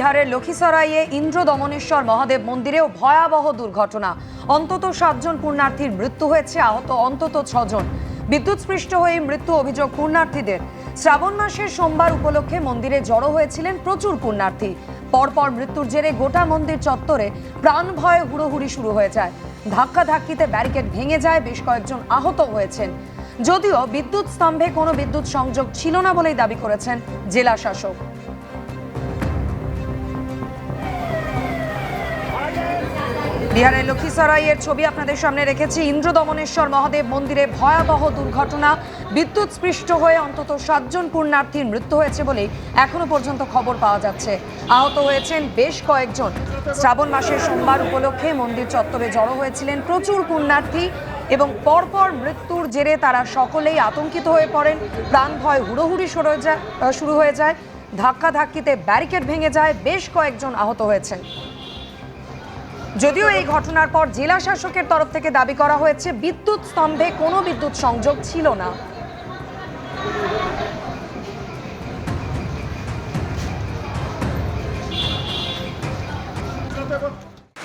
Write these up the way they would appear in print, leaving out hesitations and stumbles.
বিহারের লক্ষীসরাইয়ে ইন্দ্র দমনেশ্বর মহাদেব মন্দিরেও ভয়াবহ দুর্ঘটনা। অন্তত 7 জন পুণ্যার্থীর মৃত্যু হয়েছে, আহত অন্তত 6 জন। বিদ্যুৎস্পৃষ্ট হয়ে মৃত্যু অভিযোগ পুণ্যার্থীদের। শ্রাবণ মাসের সোমবার উপলক্ষে মন্দিরে জড়ো হয়েছিলেন প্রচুর পুণ্যার্থী। পরপর মৃত্যুর জেরে গোটা মন্দির চত্বরে প্রাণ ভয়ে হুড়োহুড়ি শুরু হয়ে যায়। ধাক্কাধাক্কিতে ব্যারিকেড ভেঙে যায়, বেশ কয়েকজন আহত হয়েছেন। যদিও বিদ্যুৎ স্তম্ভে কোনো বিদ্যুৎ সংযোগ ছিল না বলেই দাবি করেছেন জেলা শাসক। বিহারের লক্ষীসরাইয়ের ছবি আপনাদের সামনে রেখেছি। ইন্দ্র দমনেশ্বর মহাদেব মন্দিরে ভয়াবহ দুর্ঘটনা। বিদ্যুৎস্পৃষ্ট হয়ে অন্তত 7 জন পুণ্যার্থীর মৃত্যু হয়েছে বলেই এখনো পর্যন্ত খবর পাওয়া যাচ্ছে। আহত হয়েছেন বেশ কয়েকজন। শ্রাবণ মাসের সোমবার উপলক্ষে মন্দির চত্বরে জড়ো হয়েছিলেন প্রচুর পুণ্যার্থী এবং পরপর মৃত্যুর জেরে তারা সকলেই আতঙ্কিত হয়ে পড়েন। প্রাণ ভয় হুড়োহুড়ি শুরু হয়ে যায়। ধাক্কাধাক্কিতে ব্যারিকেড ভেঙে যায়, বেশ কয়েকজন আহত হয়েছেন। যদিও এই ঘটনার পর জেলা শাসকের তরফ থেকে দাবি করা হয়েছে বিদ্যুৎ স্তম্ভে কোনো বিদ্যুৎ সংযোগ ছিল না।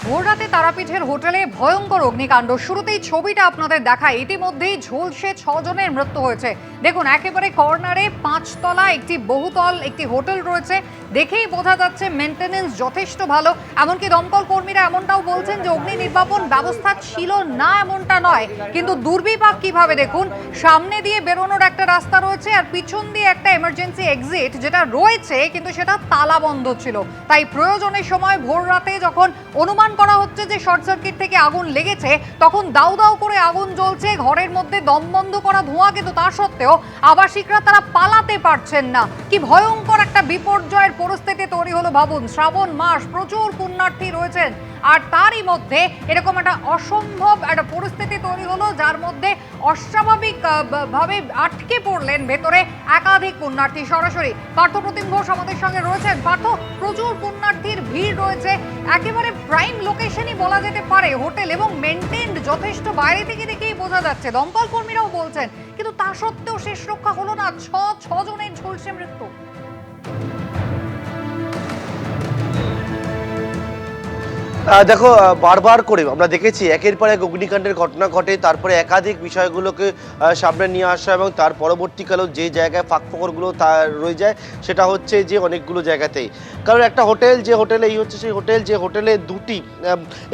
ভোররাতে তারাপীঠের হোটেলে ভয়ঙ্কর অগ্নিকাণ্ড। শুরুতেই ছবিটা আপনাদের দেখায়। ইতিমধ্যেই ঝলসে 6 জনের মৃত্যু হয়েছে। দেখুন, একেবারে কর্নারে 5 তলা একটি বহুতল একটি হোটেল রয়েছে। দেখেই বোঝা যাচ্ছে মেনটেনেন্স যথেষ্ট ভালো। এমনকি দমকল কর্মীরা এমনটাও বলছেন যে অগ্নি নির্বাপন ব্যবস্থা ছিল না এমনটা নয়, কিন্তু দুর্বিপাক কিভাবে দেখুন। সামনে দিয়ে বেরোনোর একটা রাস্তা রয়েছে আর পিছন দিয়ে একটা এমার্জেন্সি এক্সিট যেটা রয়েছে, কিন্তু সেটা তালা বন্ধ ছিল। তাই প্রয়োজনের সময় ভোর রাতে যখন অনুমান করা হচ্ছে যে শর্ট সার্কিট থেকে আগুন লেগেছে, তখন দাউ দাউ করে আগুন জ্বলছে, ঘরের মধ্যে দম বন্ধ করা ধোঁয়া, কিন্তু তা সত্ত্বেও আবাসিকরা তারা পালাতে পারছেন না। কি ভয়ঙ্কর একটা বিপর্যয়ের পরিস্থিতি তৈরি হলো ভাবুন। শ্রাবণ মাস, প্রচুর পুণ্যার্থী রয়েছেন, আর তারই মধ্যে এরকম একটা অসম্ভব একটা পরিস্থিতি তৈরি হলো, যার মধ্যে অস্বাভাবিক ভাবে আটকে পড়লেন ভেতরে একাধিক পুণ্যার্থী। সরাসরি পার্থপ্রতিম ঘোষ আমাদের সঙ্গে রয়েছেন। পার্থ, প্রচুর পুণ্যার্থীর ভিড় রয়েছে, একেবারে প্রাইম লোকেশনই বলা যেতে পারে হোটেল, এবং মেনটেন্ড যথেষ্ট। বাইরে থেকে দেখেই বোঝা যাচ্ছে, দমকল কর্মীরাও বলছেন, কিন্তু তা সত্ত্বেও শেষ রক্ষা হলো না। 6 জনের ঝলসে মৃত্যু। দেখো, বারবার করে আমরা দেখেছি একের পর এক অগ্নিকাণ্ডের ঘটনা ঘটে, তারপরে একাধিক বিষয়গুলোকে সামনে নিয়ে আসা, এবং তার পরবর্তীকালেও যে জায়গায় ফাঁকফোকরগুলো তা রয়ে যায় সেটা হচ্ছে যে অনেকগুলো জায়গাতেই। কারণ একটা হোটেল, যে হোটেলে এই হচ্ছে সেই হোটেল, যে হোটেলে দুটি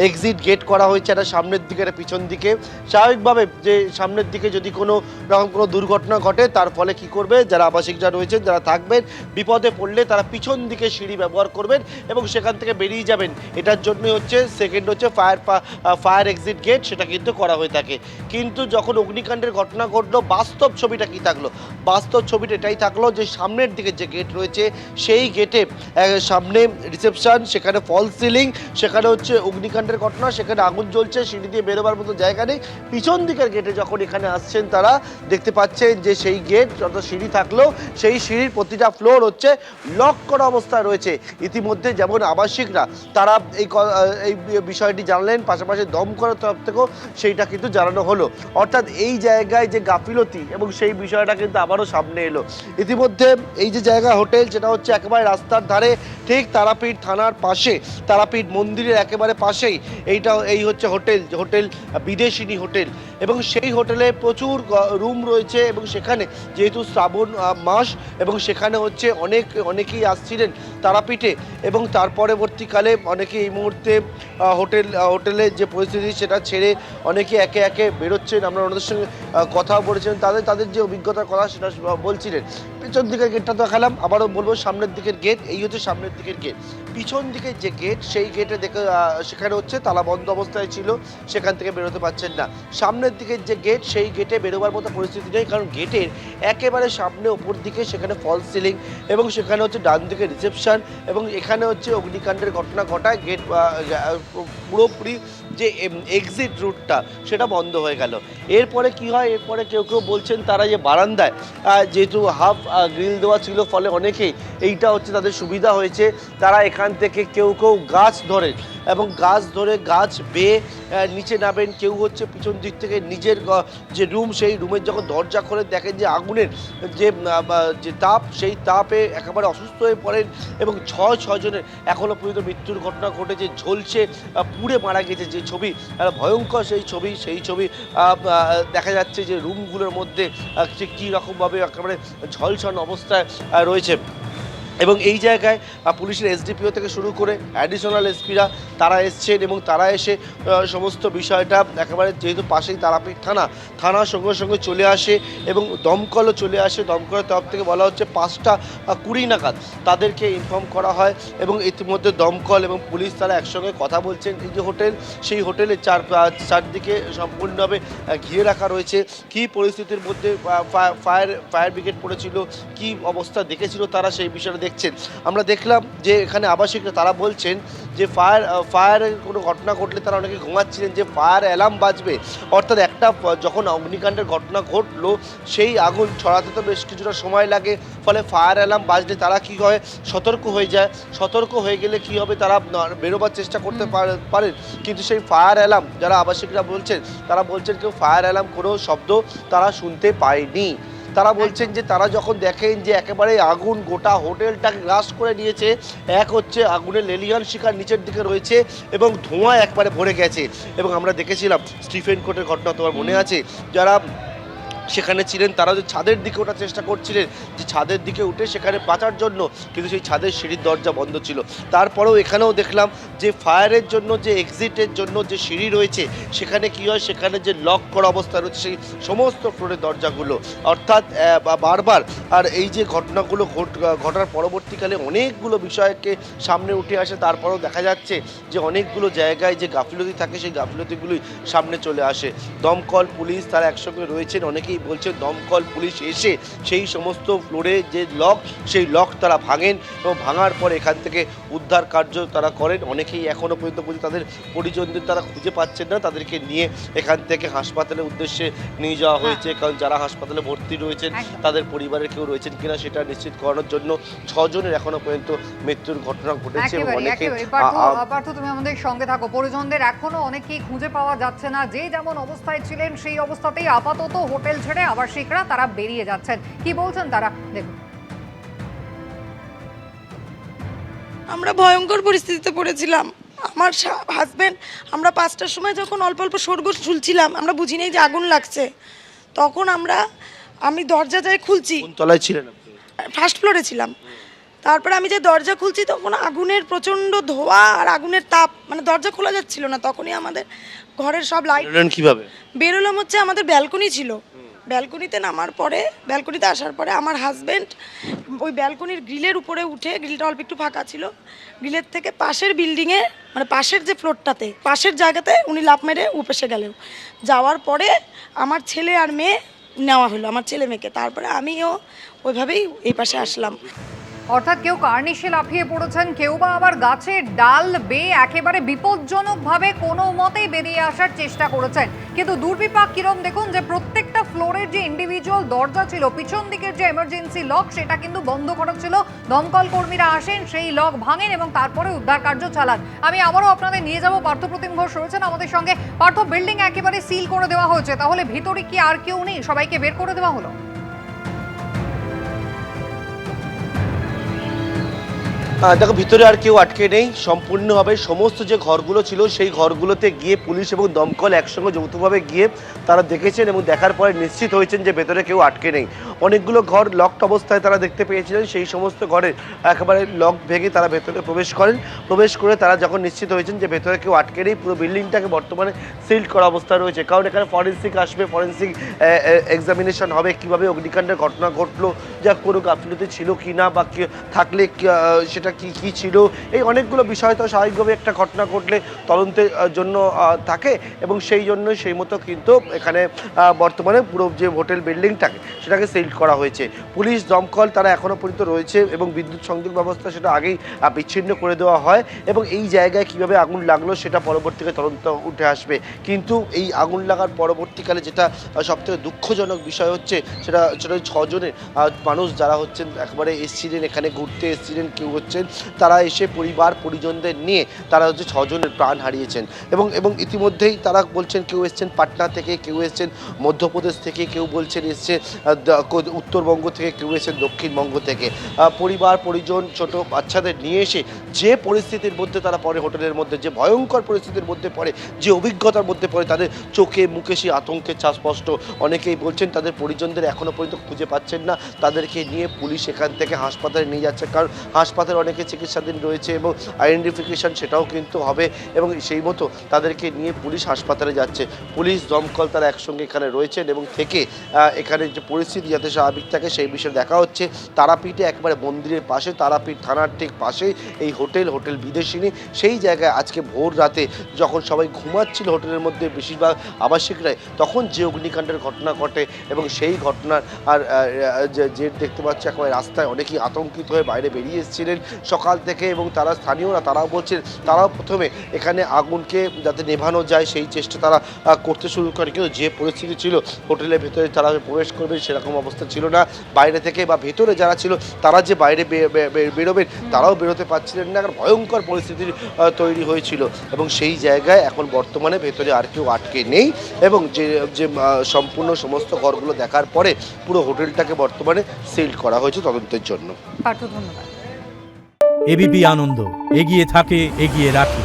এক্সিট গেট করা হয়েছে, একটা সামনের দিকে একটা পিছন দিকে। স্বাভাবিকভাবে যে সামনের দিকে যদি কোনো রকম কোনো দুর্ঘটনা ঘটে, তার ফলে কি করবে, যারা আবাসিকরা রয়েছেন, যারা থাকবেন, বিপদে পড়লে তারা পিছন দিকে সিঁড়ি ব্যবহার করবেন এবং সেখান থেকে বেরিয়ে যাবেন। এটার জন্য সেকেন্ড হচ্ছে ফায়ার এক্সিট গেট, সেটা কিন্তু করা হয়ে থাকে। কিন্তু যখন অগ্নিকাণ্ডের ঘটনা ঘটলো, বাস্তব ছবিটা কি থাকলো? বাস্তব ছবিটা এটাই থাকলো যে সামনের দিকে যে গেট রয়েছে, সেই গেটে সামনে রিসেপশন, সেখানে ফল সিলিং, সেখানে হচ্ছে অগ্নিকাণ্ডের ঘটনা, সেখানে আগুন জ্বলছে, সিঁড়ি দিয়ে বেরোবার মতো জায়গা নেই। পিছন দিকের গেটে যখন এখানে আসছেন, তারা দেখতে পাচ্ছেন যে সেই গেট, যত সিঁড়ি থাকলেও সেই সিঁড়ির প্রতিটা ফ্লোর হচ্ছে লক করা অবস্থায় রয়েছে। ইতিমধ্যে যেমন আবাসিকরা তারা এই বিষয়টি জানলেন, পাশাপাশি দমকলের তরফ থেকেও সেইটা কিন্তু জানানো হলো। অর্থাৎ এই জায়গায় যে গাফিলতি এবং সেই বিষয়টা কিন্তু আবারও সামনে এলো। ইতিমধ্যে এই যে জায়গা হোটেল, যেটা হচ্ছে একেবারে রাস্তার ধারে, ঠিক তারাপীঠ থানার পাশে, তারাপীঠ মন্দিরের একেবারে পাশেই এই হচ্ছে হোটেল বিদেশিনী হোটেল, এবং সেই হোটেলে প্রচুর রুম রয়েছে। এবং সেখানে যেহেতু শ্রাবণ মাস, এবং সেখানে হচ্ছে অনেকেই আসছিলেন তারাপীঠে, এবং তার পরবর্তীকালে অনেকে এই মুহূর্তে হোটেলের যে পরিস্থিতি সেটা ছেড়ে অনেকে একে একে বেরোচ্ছেন। আমরা ওনাদের সঙ্গে কথা বলেছিলেন, তাদের যে অভিজ্ঞতার কথা সেটা বলছিলেন। পিছন দিকের গেটটা তো দেখালাম, আবারও বলবো সামনের দিকের গেট, এই হচ্ছে সামনের দিকের গেট। পিছন দিকের যে গেট, সেই গেটে সেখানে হচ্ছে তালা বন্ধ অবস্থায় ছিল, সেখান থেকে বেরোতে পারছেন না। সামনের দিকের যে গেট, সেই গেটে বেরোবার মতো পরিস্থিতি নেই, কারণ গেটের একেবারে সামনে ওপর দিকে সেখানে ফল সিলিং, এবং সেখানে হচ্ছে ডান দিকে রিসেপশন, এবং এখানে হচ্ছে অগ্নিকাণ্ডের ঘটনা ঘটায় গেট পুরোপুরি যে এক্সিট রুটটা সেটা বন্ধ হয়ে গেল। এরপরে কি হয়, এরপরে কেউ বলছেন তারা যে বারান্দায়, যেহেতু হাফ গ্রিল দেওয়া ছিল, ফলে অনেকেই এইটা হচ্ছে তাদের সুবিধা হয়েছে। তারা এখান থেকে কেউ কেউ গাছ ধরে এবং গাছ ধরে গাছ বেয়ে নিচে নামেন, কেউ হচ্ছে পিছন দিক থেকে নিজের যে রুম সেই রুমের যখন দরজা খোলে দেখেন যে আগুনের যে তাপ, সেই তাপে একেবারে অসুস্থ হয়ে পড়েন এবং ছজনের এখনও পর্যন্ত মৃত্যুর ঘটনা ঘটেছে। ঝলসে পুড়ে মারা গেছে যে ছবি, ভয়ঙ্কর সেই ছবি দেখা যাচ্ছে যে রুমগুলোর মধ্যে কী রকমভাবে একেবারে ঝলসানো অবস্থায় রয়েছে। এবং এই জায়গায় পুলিশের এসডিপিও থেকে শুরু করে অ্যাডিশনাল এসপিরা তারা এসছেন এবং তারা এসে সমস্ত বিষয়টা একেবারে, যেহেতু পাশেই তারাপীঠ থানার সঙ্গে সঙ্গে চলে আসে এবং দমকলও চলে আসে। দমকলের তরফ থেকে বলা হচ্ছে 5:20 নাগাদ তাদেরকে ইনফর্ম করা হয় এবং ইতিমধ্যে দমকল এবং পুলিশ তারা একসঙ্গে কথা বলছেন। এই যে হোটেল, সেই হোটেলের চারদিকে সম্পূর্ণভাবে ঘিরে রাখা রয়েছে। কী পরিস্থিতির মধ্যে ফায়ার ব্রিগেড পড়েছিল, কী অবস্থা দেখেছিল তারা, সেই বিষয়টা দেখছেন। আমরা দেখলাম যে এখানে আবাসিকরা তারা বলছেন যে ফায়ারের কোনো ঘটনা ঘটলে তারা অনেকে ঘুমাচ্ছিলেন, যে ফায়ার অ্যালার্ম বাজবে, অর্থাৎ একটা যখন অগ্নিকাণ্ডের ঘটনা ঘটলো সেই আগুন ছড়াতে তো বেশ কিছুটা সময় লাগে, ফলে ফায়ার অ্যালার্ম বাজলে তারা কী হয়, সতর্ক হয়ে যায়। সতর্ক হয়ে গেলে কী হবে, তারা বেরোবার চেষ্টা করতে পারেন, কিন্তু সেই ফায়ার অ্যালার্ম যারা আবাসিকরা বলছেন, তারা বলছেন কেউ ফায়ার অ্যালার্ম কোনো শব্দ তারা শুনতে পায়নি। তারা বলছেন যে তারা যখন দেখেন যে একেবারে আগুন গোটা হোটেলটাকে গ্রাস করে নিয়েছে, এক হচ্ছে আগুনের লেলিহান শিখার নিচের দিকে রয়েছে এবং ধোঁয়া একবারে ভরে গেছে। এবং আমরা দেখেছিলাম স্টিফেন কোর্টের ঘটনা, তোমার মনে আছে, যারা সেখানে ছিলেন তারা যে ছাদের দিকে ওঠার চেষ্টা করছিলেন, যে ছাদের দিকে উঠে সেখানে বাঁচার জন্য, কিন্তু সেই ছাদের সিঁড়ির দরজা বন্ধ ছিল। তারপরেও এখানেও দেখলাম যে ফায়ারের জন্য যে এক্সিটের জন্য যে সিঁড়ি রয়েছে সেখানে কী হয়, সেখানে যে লক করা অবস্থা রয়েছে সেই সমস্ত ফ্লোরের দরজাগুলো, অর্থাৎ বারবার। আর এই যে ঘটনাগুলো ঘটার পরবর্তীকালে অনেকগুলো বিষয়কে সামনে উঠে আসে, তারপরেও দেখা যাচ্ছে যে অনেকগুলো জায়গায় যে গাফিলতি থাকে সেই গাফিলতিগুলোই সামনে চলে আসে। দমকল পুলিশ তারা একসঙ্গে রয়েছেন, অনেকেই বলছেন দমকল পুলিশ এসে সেই সমস্ত ফ্লোরে যে লক, সেই লক তারা ভাঙেন এবং ভাঙার পর এখান থেকে উদ্ধার কার্য তারা করেন। অনেকেই এখনও পর্যন্ত তাদের পরিজনদের তারা খুঁজে পাচ্ছেন না, তাদেরকে নিয়ে এখান থেকে হাসপাতালের উদ্দেশ্যে নিয়ে যাওয়া হয়েছে, কারণ যারা হাসপাতালে ভর্তি রয়েছেন তাদের পরিবারের কেউ রয়েছেন কিনা সেটা নিশ্চিত করানোর জন্য 6 জনের এখনো পর্যন্ত মৃত্যুর ঘটনা ঘটেছে। পার্থ, তুমি আমাদের সঙ্গে থাকো। পরিজনদের এখনো অনেকেই খুঁজে পাওয়া যাচ্ছে না, যে যেমন অবস্থায় ছিলেন সেই অবস্থাতেই আপাতত হোটেল ছেড়ে আবাসিকরা তারা বেরিয়ে যাচ্ছেন। কি বলছেন তারা, দেখুন। আমরা ভয়ঙ্কর পরিস্থিতিতে পড়েছিলাম। আমার হাজব্যান্ড, আমরা 5টার সময় যখন অল্প অল্প শোরগোল শুনছিলাম, আমরা বুঝি নাই যে আগুন লাগছে, তখন আমি দরজা যাই খুলছি। কোন তলায় ছিলেন আপনি? ফার্স্ট ফ্লোরে ছিলাম। তারপরে আমি যে দরজা খুলছি তখন আগুনের প্রচণ্ড ধোঁয়া আর আগুনের তাপ, মানে দরজা খোলা যাচ্ছিল না। তখনই আমাদের ঘরের সব লাইট কিভাবে বেরোলাম, হচ্ছে আমাদের ব্যালকনি ছিল, ব্যালকনিতে ব্যালকনিতে আসার পরে আমার হাজব্যান্ড ওই ব্যালকনির গ্রিলের উপরে উঠে, গ্রিলটা অল্প একটু ফাঁকা ছিল, গ্রিলের থেকে পাশের বিল্ডিংয়ে, মানে পাশের যে ফ্লোরটাতে, পাশের জায়গাতে উনি লাফ মেরে উপেসে গেলেন। যাওয়ার পরে আমার ছেলে আর মেয়ে নেওয়া হলো, আমার ছেলে মেয়েকে। তারপরে আমিও ওইভাবেই এই পাশে আসলাম। অর্থাৎ কেউ কার্নিশে লাফিয়ে পড়েছেন, কেউ বা আবার গাছের ডাল বেয়ে একেবারে বিপজ্জনকভাবে কোনো মতেই বেরিয়ে আসার চেষ্টা করেছেন। কিন্তু দুর্বিপাক কিরম দেখুন, যে প্রত্যেকটা ফ্লোরের যে ইন্ডিভিজুয়াল দরজা ছিল, পিছন দিকের যে এমার্জেন্সি লক সেটা কিন্তু বন্ধ করা ছিল। দমকল কর্মীরা আসেন, সেই লক ভাঙেন এবং তারপরে উদ্ধার কার্য চালান। আমি আবারও আপনাদের নিয়ে যাব, পার্থ প্রতিম ঘোষ রয়েছেন আমাদের সঙ্গে। পার্থ, বিল্ডিং একেবারে সিল করে দেওয়া হয়েছে, তাহলে ভিতরে কি আর কেউ নেই? সবাইকে বের করে দেওয়া হলো? দেখো, ভিতরে আর কেউ আটকে নেই, সম্পূর্ণভাবে সমস্ত যে ঘরগুলো ছিল সেই ঘরগুলোতে গিয়ে পুলিশ এবং দমকল একসঙ্গে যৌথভাবে গিয়ে তারা দেখেছেন এবং দেখার পরে নিশ্চিত হয়েছেন যে ভেতরে কেউ আটকে নেই। অনেকগুলো ঘর লকড অবস্থায় তারা দেখতে পেয়েছিলেন, সেই সমস্ত ঘরে একেবারে লক ভেঙে তারা ভেতরে প্রবেশ করে তারা যখন নিশ্চিত হয়েছেন যে ভেতরে কেউ আটকে নেই, পুরো বিল্ডিংটাকে বর্তমানে সিল্ড করা অবস্থা রয়েছে। কারণ এখানে ফরেন্সিক আসবে, ফরেন্সিক এক্সামিনেশন হবে, কীভাবে অগ্নিকাণ্ডের ঘটনা ঘটলো, যা কোনো গাফিলতি ছিল কি না, বা থাকলে সেটা কি ছিল, এই অনেকগুলো বিষয় তো স্বাভাবিকভাবে একটা ঘটনা ঘটলে তদন্তের জন্য থাকে এবং সেই জন্য সেই মতো কিন্তু এখানে বর্তমানে পুরো যে হোটেল বিল্ডিংটাকে সেটাকে সিল্ড করা হয়েছে। পুলিশ দমকল তারা এখনও পর্যন্ত রয়েছে এবং বিদ্যুৎ সংযোগ ব্যবস্থা সেটা আগেই বিচ্ছিন্ন করে দেওয়া হয় এবং এই জায়গায় কিভাবে আগুন লাগলো সেটা পরবর্তীকালে তদন্ত উঠে আসবে। কিন্তু এই আগুন লাগার পরবর্তীকালে যেটা সবথেকে দুঃখজনক বিষয় হচ্ছে সেটা 6 জনের মানুষ যারা হচ্ছেন একবারে এসেছিলেন, এখানে ঘুরতে এসেছিলেন, কেউ হচ্ছেন তারা এসে পরিবার পরিজনদের নিয়ে তারা হচ্ছে 6 জনের প্রাণ হারিয়েছেন। এবং ইতিমধ্যেই তারা বলছেন কেউ এসছেন পাটনা থেকে, কেউ এসছেন মধ্যপ্রদেশ থেকে, কেউ বলছেন এসছে উত্তরবঙ্গ থেকে, কেউ এসছেন দক্ষিণবঙ্গ থেকে। পরিবার পরিজন ছোট বাচ্চাদের নিয়ে এসে যে পরিস্থিতির মধ্যে তারা পড়ে, হোটেলের মধ্যে যে ভয়ঙ্কর পরিস্থিতির মধ্যে পড়ে, যে অভিজ্ঞতার মধ্যে পড়ে, তাদের চোখে মুখে সেই আতঙ্কের ছাপ স্পষ্ট। অনেকেই বলছেন তাদের পরিজনদের এখনও পর্যন্ত খুঁজে পাচ্ছেন না, তাদেরকে নিয়ে পুলিশ এখান থেকে হাসপাতালে নিয়ে যাচ্ছে, কারণ হাসপাতালে অনেকে চিকিৎসাধীন রয়েছে এবং আইডেন্টিফিকেশন সেটাও কিন্তু হবে, এবং সেই মতো তাদেরকে নিয়ে পুলিশ হাসপাতালে যাচ্ছে। পুলিশ দমকল তারা একসঙ্গে এখানে রয়েছেন এবং থেকে এখানে যে পরিস্থিতি যাতে স্বাভাবিক থাকে সেই বিষয়ে দেখা হচ্ছে। তারাপীঠে একবারে মন্দিরের পাশে, তারাপীঠ থানার ঠিক পাশেই এই হোটেল বিদেশিনী। সেই জায়গায় আজকে ভোর রাতে যখন সবাই ঘুমাচ্ছিল হোটেলের মধ্যে বেশিরভাগ আবাসিকরাই, তখন যে অগ্নিকাণ্ডের ঘটনা ঘটে এবং সেই ঘটনার যে দেখতে পাচ্ছি একেবারে রাস্তায় অনেকেই আতঙ্কিত হয়ে বাইরে বেরিয়ে এসেছিলেন সকাল থেকে, এবং তারা স্থানীয়রা তারাও বলছেন তারাও প্রথমে এখানে আগুনকে যাতে নেভানো যায় সেই চেষ্টা তারা করতে শুরু করে, কিন্তু যে পরিস্থিতি ছিল হোটেলের ভেতরে তারা প্রবেশ করবে সেরকম অবস্থা ছিল না। বাইরে থেকে বা ভেতরে যারা ছিল তারা যে বাইরে বেরোবেন তারাও বেরোতে পারছিলেন না, কারণ ভয়ঙ্কর পরিস্থিতির তৈরি হয়েছিল। এবং সেই জায়গায় এখন বর্তমানে ভেতরে আর কেউ আটকে নেই, এবং যে সম্পূর্ণ সমস্ত ঘরগুলো দেখার পরে পুরো হোটেলটাকে বর্তমানে সিল করা হয়েছে তদন্তের জন্য। পার্থ, ধন্যবাদ। এবিপি আনন্দ, এগিয়ে থাকে, এগিয়ে রাখে।